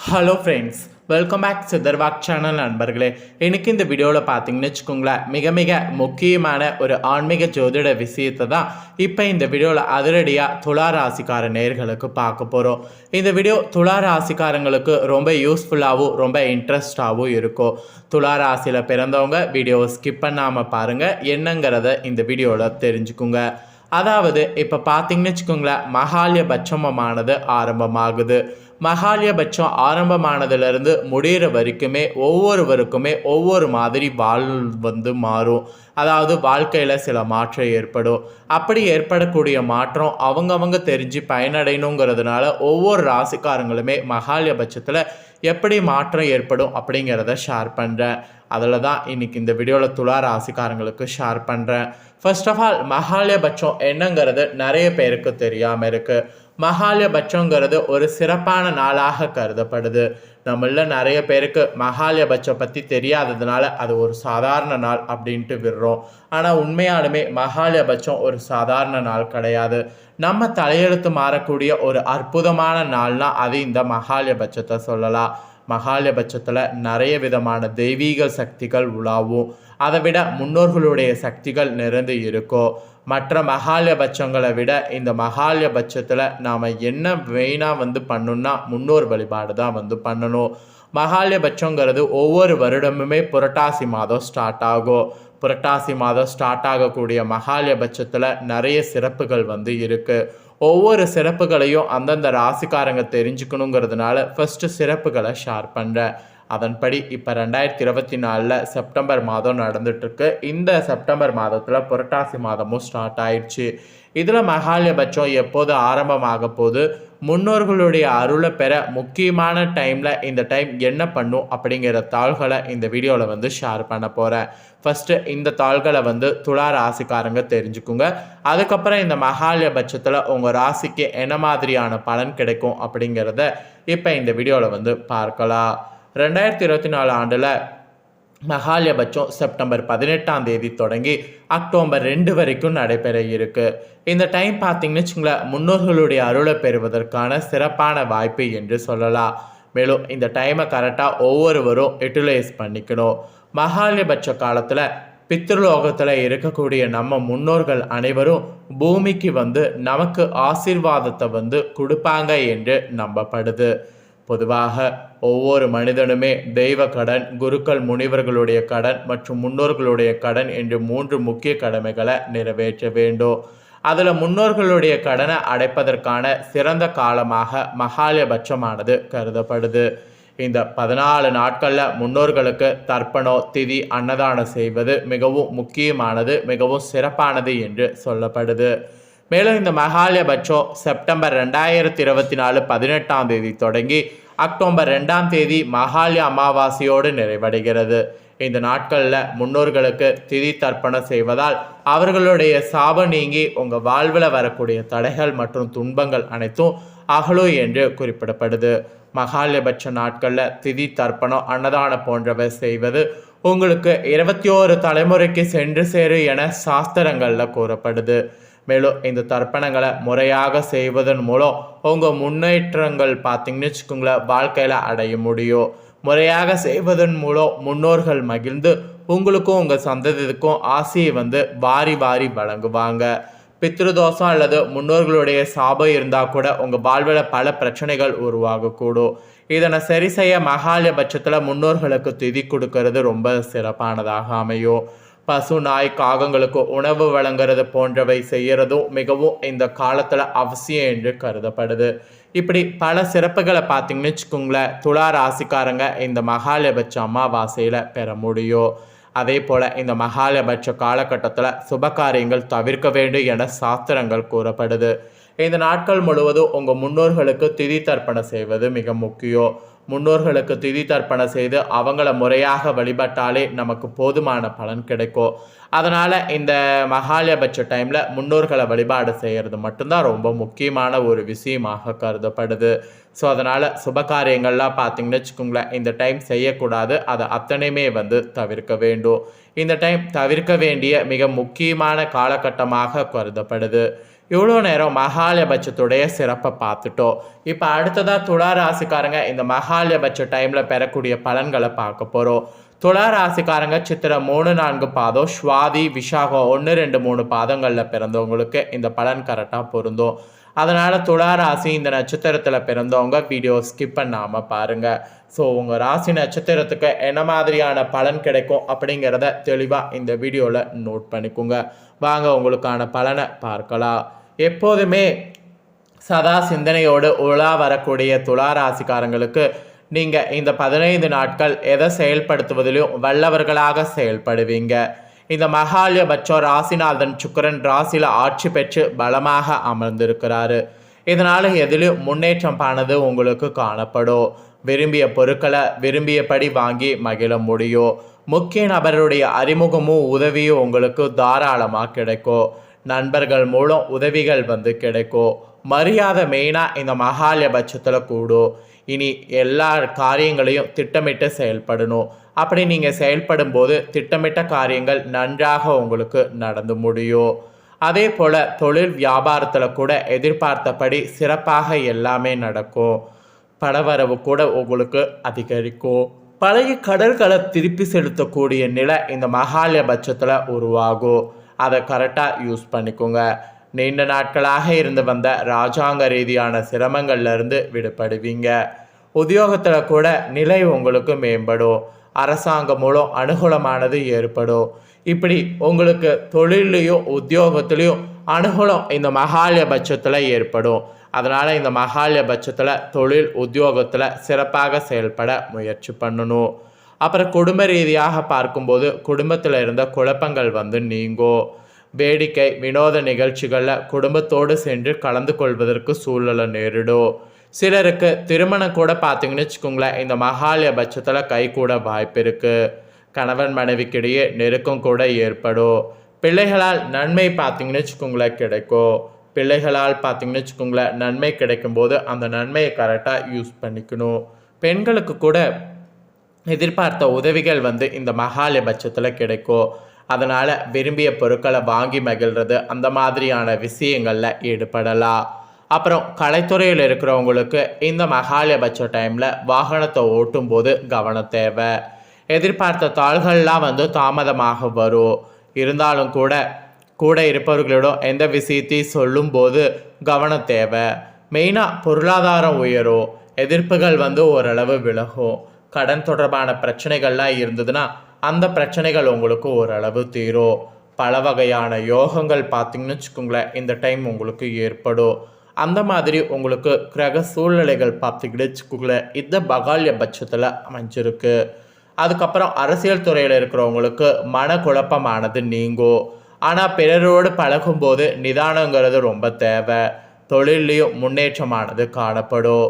Hello friends, welcome back சித்தர்வாக் channel நண்பர்களே. இன்றைக்கி இந்த வீடியோவில் பார்த்தீங்கன்னு வச்சுக்கோங்களேன், மிக மிக முக்கியமான ஒரு ஆன்மீக ஜோதிட விஷயத்தை தான் இப்போ இந்த வீடியோவில் அதிரடியாக துலா ராசிக்கார நேர்களுக்கு பார்க்க போகிறோம். இந்த வீடியோ துலா ராசிக்காரங்களுக்கு ரொம்ப யூஸ்ஃபுல்லாகவும் ரொம்ப இன்ட்ரெஸ்டாகவும் இருக்கும். துலா ராசியில் பிறந்தவங்க வீடியோவை ஸ்கிப் பண்ணாமல் பாருங்கள், என்னங்கிறத இந்த வீடியோவில் தெரிஞ்சுக்குங்க. அதாவது இப்போ பார்த்தீங்கன்னு வச்சுக்கோங்களேன், மகாலயபட்சமமானது ஆரம்பமாகுது. மகாலயபட்சம் ஆரம்பமானதுலேருந்து முடிகிற வரைக்குமே ஒவ்வொருவருக்குமே ஒவ்வொரு மாதிரி மாறும். அதாவது வாழ்க்கையில் சில மாற்றம் ஏற்படும். அப்படி ஏற்படக்கூடிய மாற்றம் அவங்கவங்க தெரிஞ்சு பயனடையணுங்கிறதுனால ஒவ்வொரு ராசிக்காரங்களுமே மகாலயபட்சத்தில் எப்படி மாற்றம் ஏற்படும் அப்படிங்கிறத ஷேர் பண்ணுறேன். அதில் தான் இன்றைக்கி இந்த வீடியோவில் துலா ராசிக்காரங்களுக்கு ஷேர் பண்ணுறேன். ஃபர்ஸ்ட் ஆஃப் ஆல், மகாலயபட்சம் என்னங்கிறது நிறைய பேருக்கு தெரியாமல் இருக்குது. மகாலயபட்சங்கிறது ஒரு சிறப்பான நாளாக கருதப்படுது. நம்மள நிறைய பேருக்கு மகாலயபட்சம் பற்றி தெரியாததுனால அது ஒரு சாதாரண நாள் அப்படின்ட்டு விடுறோம். ஆனால் உண்மையாலுமே மகாலயபட்சம் ஒரு சாதாரண நாள் கிடையாது. நம்ம தலையெழுத்து மாறக்கூடிய ஒரு அற்புதமான நாள்னா அது இந்த மகாலயபட்சத்தை சொல்லலாம். மகாலயபட்சத்தில் நிறைய விதமான தெய்வீக சக்திகள் உலாவும். அதை விட முன்னோர்களுடைய சக்திகள் நிறைந்து இருக்கும். மற்ற மகாலயபட்சங்களை விட இந்த மகாலயபட்சத்தில் நாம் என்ன மெயினாக பண்ணணும்னா முன்னோர் வழிபாடு தான் பண்ணணும். மகாலயபட்சங்கிறது ஒவ்வொரு வருடமுமே புரட்டாசி மாதம் ஸ்டார்ட் ஆகும். புரட்டாசி மாதம் ஸ்டார்ட் ஆகக்கூடிய மகாலயபட்சத்தில் நிறைய சிறப்புகள் இருக்குது. ஒவ்வொரு சிறப்புகளையும் அந்தந்த ராசிக்காரங்க தெரிஞ்சுக்கணுங்கிறதுனால ஃபஸ்ட்டு சிறப்புகளை ஷேர் பண்ணுறேன். அதன்படி இப்போ 2024 செப்டம்பர் மாதம் நடந்துகிட்ருக்கு. இந்த செப்டம்பர் மாதத்தில் புரட்டாசி மாதமும் ஸ்டார்ட் ஆயிடுச்சு. இதில் மகாலயபட்சம் எப்போது ஆரம்பமாக போது, முன்னோர்களுடைய அருளை பெற முக்கியமான டைமில் இந்த டைம் என்ன பண்ணும் அப்படிங்கிற தாள்களை இந்த வீடியோவில் ஷேர் பண்ண போகிறேன். ஃபஸ்ட்டு இந்த தாள்களை துலா ராசிக்காரங்க தெரிஞ்சுக்குங்க. அதுக்கப்புறம் இந்த மகாலயபட்சத்தில் உங்கள் ராசிக்கு என்ன மாதிரியான பலன் கிடைக்கும் அப்படிங்கிறத இப்போ இந்த வீடியோவில் பார்க்கலாம். 2024 ஆண்டில் மகாலயபட்சம் செப்டம்பர் 18 தொடங்கி அக்டோபர் 2 வரைக்கும் நடைபெற இருக்கு. இந்த டைம் பார்த்தீங்கன்னு வச்சுங்களேன், முன்னோர்களுடைய அருளை பெறுவதற்கான சிறப்பான வாய்ப்பு என்று சொல்லலாம். மேலும் இந்த டைமை கரெக்டாக ஒவ்வொருவரும் யூட்டிலைஸ் பண்ணிக்கணும். மகாலயபட்ச காலத்தில் பித்ருலோகத்தில் இருக்கக்கூடிய நம்ம முன்னோர்கள் அனைவரும் பூமிக்கு நமக்கு ஆசீர்வாதத்தை கொடுப்பாங்க என்று நம்பப்படுது. பொதுவாக ஒவ்வொரு மனிதனுமே தெய்வ கடன், குருக்கள் முனிவர்களுடைய கடன் மற்றும் முன்னோர்களுடைய கடன் என்று 3 முக்கிய கடமைகளை நிறைவேற்ற வேண்டும். அதில் முன்னோர்களுடைய கடனை அடைப்பதற்கான சிறந்த காலமாக மகாலயபட்சமானது கருதப்படுது. இந்த 14 நாட்களில் முன்னோர்களுக்கு தர்ப்பணம், திதி, அன்னதானம் செய்வது மிகவும் முக்கியமானது, மிகவும் சிறப்பானது என்று சொல்லப்படுது. மேலும் இந்த மகாலயபட்சம் செப்டம்பர் 2024 18 தொடங்கி அக்டோபர் 2 மகாலய அமாவாசையோடு நிறைவடைகிறது. இந்த நாட்களில் முன்னோர்களுக்கு திதி தர்ப்பணம் செய்வதால் அவர்களுடைய சாபம் நீங்கி உங்கள் வாழ்வில் வரக்கூடிய தடைகள் மற்றும் துன்பங்கள் அனைத்தும் அகலும் என்று குறிப்பிடப்படுது. மகாலயபட்ச நாட்களில் திதி தர்ப்பணம், அன்னதானம் போன்றவை செய்வது உங்களுக்கு 21 தலைமுறைக்கு சென்று சேரும் என சாஸ்திரங்களில் கூறப்படுது. மேலும் இந்த தர்ப்பணங்களை முறையாக செய்வதன் மூலம் உங்கள் முன்னேற்றங்கள் பார்த்தீங்கன்னு வச்சுக்கோங்களேன், வாழ்க்கையில் அடைய முடியும். முறையாக செய்வதன் மூலம் முன்னோர்கள் மகிழ்ந்து உங்களுக்கும் உங்கள் சந்ததிக்கும் ஆசையை வாரி வாரி வழங்குவாங்க. பித்ருதோஷம் அல்லது முன்னோர்களுடைய சாபம் இருந்தால் கூட உங்கள் வாழ்வில் பல பிரச்சனைகள் உருவாகக்கூடும். இதனை சரி செய்ய மகாலயபட்சத்தில் முன்னோர்களுக்கு திதி கொடுக்கறது ரொம்ப சிறப்பானதாக அமையும். பசு, நாய், காகங்களுக்கு உணவு வழங்குறது போன்றவை செய்கிறதும் மிகவும் இந்த காலத்தில் அவசியம் என்று கருதப்படுது. இப்படி பல சிறப்புகளை பார்த்தீங்கன்னு வச்சுக்கோங்களேன், துலா ராசிக்காரங்க இந்த மகாலயபட்ச அமாவாசையில் பெற முடியும். அதே போல் இந்த மகாலயபட்ச காலகட்டத்தில் சுபகாரியங்கள் தவிர்க்க வேண்டும் என சாஸ்திரங்கள் கூறப்படுது. இந்த நாட்கள் முழுவதும் உங்கள் முன்னோர்களுக்கு திதி தர்ப்பணம் செய்வது மிக முக்கியம். முன்னோர்களுக்கு திதி தர்ப்பணம் செய்து அவங்கள முறையாக வழிபட்டாலே நமக்கு போதுமான பலன் கிடைக்கும். அதனால் இந்த மகாலயபட்ச டைமில் முன்னோர்களை வழிபாடு செய்கிறது மட்டும்தான் ரொம்ப முக்கியமான ஒரு விஷயமாக கருதப்படுது. ஸோ அதனால் சுபகாரியங்கள்லாம் பார்த்தீங்கன்னு வச்சுக்கோங்களேன், இந்த டைம் செய்யக்கூடாது. அதை அத்தனையுமே தவிர்க்க வேண்டும். இந்த டைம் தவிர்க்க வேண்டிய மிக முக்கியமான காலகட்டமாக கருதப்படுது. இவ்வளோ நேரம் மகாலயபட்சத்துடைய சிறப்பை பார்த்துட்டோம். இப்போ அடுத்ததாக துலா ராசிக்காரங்க இந்த மகாலயபட்ச டைமில் பெறக்கூடிய பலன்களை பார்க்க போகிறோம். துலா ராசிக்காரங்க சித்திரை 3, 4 பாதம், சுவாதி, விசாகம் 1, 2, 3 பாதங்களில் பிறந்தவங்களுக்கு இந்த பலன் கரெக்டாக பொருந்தும். அதனால் துலா ராசி இந்த நட்சத்திரத்தில் பிறந்தவங்க வீடியோ ஸ்கிப் பண்ணாமல் பாருங்கள். ஸோ உங்கள் ராசி நட்சத்திரத்துக்கு என்ன மாதிரியான பலன் கிடைக்கும் அப்படிங்கிறத தெளிவாக இந்த வீடியோவில் நோட் பண்ணிக்கோங்க. வாங்க உங்களுக்கான பலனை பார்க்கலாம். எப்போதுமே சதா சிந்தனையோடு உலா வரக்கூடிய துலா ராசிக்காரங்களுக்கு நீங்கள் இந்த 15 நாட்கள் எதை செயல்படுத்துவதிலும் வல்லவர்களாக செயல்படுவீங்க. இந்த மகாலயபட்சம் ராசிநாதன் சுக்கிரன் ராசியில் ஆட்சி பெற்று பலமாக அமர்ந்திருக்கிறாரு. இதனால் எதிலும் முன்னேற்றம் ஆனது உங்களுக்கு காணப்படும். விரும்பிய பொருட்களை விரும்பியபடி வாங்கி மகிழ முடியும். முக்கிய நபருடைய அறிமுகமும் உதவியும் உங்களுக்கு தாராளமாக கிடைக்கும். நண்பர்கள் மூலம் உதவிகள் கிடைக்கும். மரியாதை மெயினாக இந்த மகாலயபட்சத்தில் கூடும். இனி எல்லா காரியங்களையும் திட்டமிட்டு செயல்படணும். அப்படி நீங்கள் செயல்படும் போது திட்டமிட்ட காரியங்கள் நன்றாக உங்களுக்கு நடந்து முடியும். அதே போல் தொழில் வியாபாரத்தில் கூட எதிர்பார்த்தபடி சிறப்பாக எல்லாமே நடக்கும். பணவரவு கூட உங்களுக்கு அதிகரிக்கும். பழைய கடல்களை திருப்பி செலுத்தக்கூடிய நிலை இந்த மகாலயபட்சத்தில் உருவாகும். அதை கரெக்டாக யூஸ் பண்ணிக்கோங்க. நீண்ட நாட்களாக இருந்து வந்த இராஜாங்க ரீதியான சிரமங்கள்லேருந்து விடுபடுவீங்க. உத்தியோகத்தில் கூட நிலை உங்களுக்கு மேம்படும். அரசாங்கம் மூலம் அனுகூலமானது ஏற்படும். இப்படி உங்களுக்கு தொழிலையும் உத்தியோகத்திலையும் அனுகூலம் இந்த மகாலயபட்சத்தில் ஏற்படும். அதனால் இந்த மகாலயபட்சத்தில் தொழில் உத்தியோகத்தில் சிறப்பாக செயல்பட முயற்சி பண்ணணும். அப்புறம் குடும்ப ரீதியாக பார்க்கும்போது குடும்பத்தில் இருந்த குழப்பங்கள் நீங்கும். வேடிக்கை வினோத நிகழ்ச்சிகளில் குடும்பத்தோடு சென்று கலந்து கொள்வதற்கு சூழ்நிலை நேரிடும். சிலருக்கு திருமணம் கூட பார்த்தீங்கன்னு வச்சுக்கோங்களேன், இந்த மகாலயபட்சத்தில் கை கூட வாய்ப்பு இருக்குது. கணவன் மனைவிக்கிடையே நெருக்கம் கூட ஏற்படும். பிள்ளைகளால் நன்மை பார்த்தீங்கன்னு வச்சுக்கோங்களேன் கிடைக்கும். பிள்ளைகளால் பார்த்தீங்கன்னு வச்சுக்கோங்களேன் நன்மை கிடைக்கும்போது அந்த நன்மையை கரெக்டாக யூஸ் பண்ணிக்கணும். பெண்களுக்கு கூட எதிர்பார்த்த உதவிகள் இந்த மகாலயபட்சத்தில் கிடைக்கும். அதனால் விரும்பிய பொருட்களை வாங்கி மகிழ்கிறது அந்த மாதிரியான விஷயங்களில் ஈடுபடலாம். அப்புறம் கலைத்துறையில் இருக்கிறவங்களுக்கு இந்த மகாலயபட்ச டைமில் வாகனத்தை ஓட்டும் போது கவனம் தேவை. எதிர்பார்த்த தாள்கள்லாம் தாமதமாக வரும். இருந்தாலும் கூட இருப்பவர்களிடம் எந்த விஷயத்தையும் சொல்லும்போது கவனம் தேவை. மெயினாக பொருளாதாரம் உயரும். எதிர்ப்புகள் ஓரளவு விலகும். கடன் தொடர்பான பிரச்சனைகள்லாம் இருந்ததுன்னா அந்த பிரச்சனைகள் உங்களுக்கு ஓரளவு தீரும். பல வகையான யோகங்கள் பார்த்தீங்கன்னு வச்சுக்கோங்களேன் இந்த டைம் உங்களுக்கு ஏற்படும். அந்த மாதிரி உங்களுக்கு கிரக சூழ்நிலைகள் பார்த்தீங்கன்னு வச்சுக்கோங்களேன் இந்த மகாலயபட்சத்தில் அமைஞ்சிருக்கு. அதுக்கப்புறம் அரசியல் துறையில் இருக்கிறவங்களுக்கு மனக்குழப்பமானது நீங்கும். ஆனால் பிறரோடு பழகும்போது நிதானங்கிறது ரொம்ப தேவை. தொழிலையும் முன்னேற்றமானது காணப்படும்.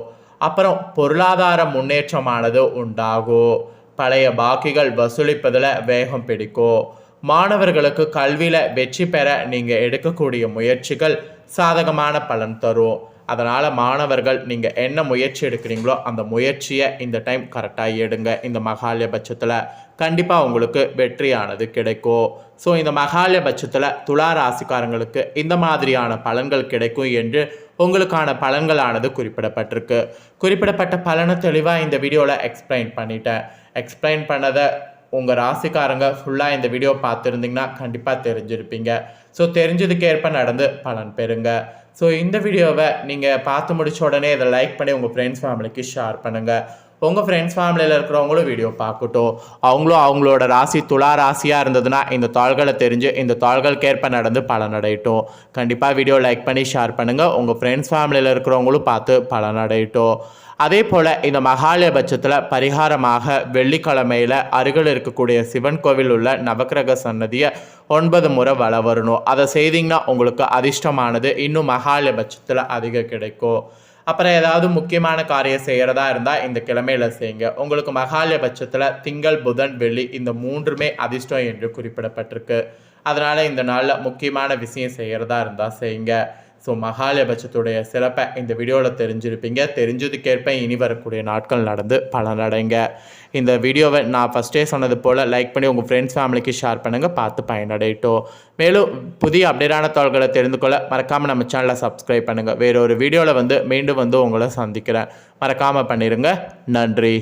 அப்புறம் பொருளாதார முன்னேற்றமானது உண்டாகும். பழைய பாக்கிகள் வசூலிப்பதில் வேகம் பிடிக்கும். மாணவர்களுக்கு கல்வியில் வெற்றி பெற நீங்கள் எடுக்கக்கூடிய முயற்சிகள் சாதகமான பலன் தரும். அதனால் மாணவர்கள் நீங்கள் என்ன முயற்சி எடுக்கிறீங்களோ அந்த முயற்சியை இந்த டைம் கரெக்டாக எடுங்க. இந்த மகாலயபட்சத்தில் கண்டிப்பாக உங்களுக்கு வெற்றியானது கிடைக்கும். ஸோ இந்த மகாலயபட்சத்தில் துலா ராசிக்காரங்களுக்கு இந்த மாதிரியான பலன்கள் கிடைக்கும் என்று உங்களுக்கான பலன்களானது குறிப்பிடப்பட்டிருக்கு. குறிப்பிடப்பட்ட பலனை தெளிவாக இந்த வீடியோவில் எக்ஸ்பிளைன் பண்ணிட்டேன். எக்ஸ்பிளைன் பண்ணதை உங்கள் ராசிக்காரங்க ஃபுல்லாக இந்த வீடியோ பார்த்துருந்தீங்கன்னா கண்டிப்பாக தெரிஞ்சிருப்பீங்க. ஸோ தெரிஞ்சதுக்கேற்ப நடந்து பலன் பெறுங்க. ஸோ இந்த வீடியோவை நீங்கள் பார்த்து முடிச்ச உடனே இதை லைக் பண்ணி உங்கள் ஃப்ரெண்ட்ஸ் ஃபேமிலிக்கு ஷேர் பண்ணுங்கள். உங்கள் ஃப்ரெண்ட்ஸ் ஃபேமிலியில் இருக்கிறவங்களும் வீடியோ பார்க்கட்டும். அவங்களும் அவங்களோட ராசி துலா ராசியாக இருந்ததுன்னா இந்த தாள்களை தெரிஞ்சு இந்த தாள்களுக்கேற்ப நடந்து பலனடையட்டும். கண்டிப்பாக வீடியோ லைக் பண்ணி ஷேர் பண்ணுங்கள். உங்கள் ஃப்ரெண்ட்ஸ் ஃபேமிலியில் இருக்கிறவங்களும் பார்த்து பலனடையட்டும். அதே போல் இந்த மகாலயபட்சத்தில் பரிகாரமாக வெள்ளிக்கிழமையில் அருகில் இருக்கக்கூடிய சிவன் கோவில் உள்ள நவக்கிரக சன்னதியை 9 முறை வள வரணும். அதை செய்தீங்கன்னா உங்களுக்கு அதிர்ஷ்டமானது இன்னும் மகாலயபட்சத்தில் அதிகம் கிடைக்கும். அப்புறம் ஏதாவது முக்கியமான காரியம் செய்கிறதா இருந்தால் இந்த கிழமையில் செய்யுங்க. உங்களுக்கு மகாலயபட்சத்தில் திங்கள் புதன் வெள்ளி இந்த 3மே அதிர்ஷ்டம் என்று குறிப்பிடப்பட்டிருக்கு. அதனால் இந்த நாளில் முக்கியமான விஷயம் செய்கிறதா இருந்தால் செய்யுங்க. ஸோ மகாலயபட்சத்துடைய சிறப்பை இந்த வீடியோவில் தெரிஞ்சிருப்பீங்க. தெரிஞ்சதுக்கேற்ப இனி வரக்கூடிய நாட்கள் நடந்து பலனடைங்க. இந்த வீடியோவை நான் ஃபஸ்ட்டே சொன்னது போல் லைக் பண்ணி உங்கள் ஃப்ரெண்ட்ஸ் ஃபேமிலிக்கு ஷேர் பண்ணுங்கள், பார்த்து பயனடையட்டும். மேலும் புதிய அப்டேட்டான தகவல்களை தெரிந்து கொள்ள மறக்காமல் நம்ம சேனலை சப்ஸ்கிரைப் பண்ணுங்கள். வேறு ஒரு வீடியோவில் மீண்டும் உங்களை சந்திக்கிறேன். மறக்காமல் பண்ணிடுங்க. நன்றி.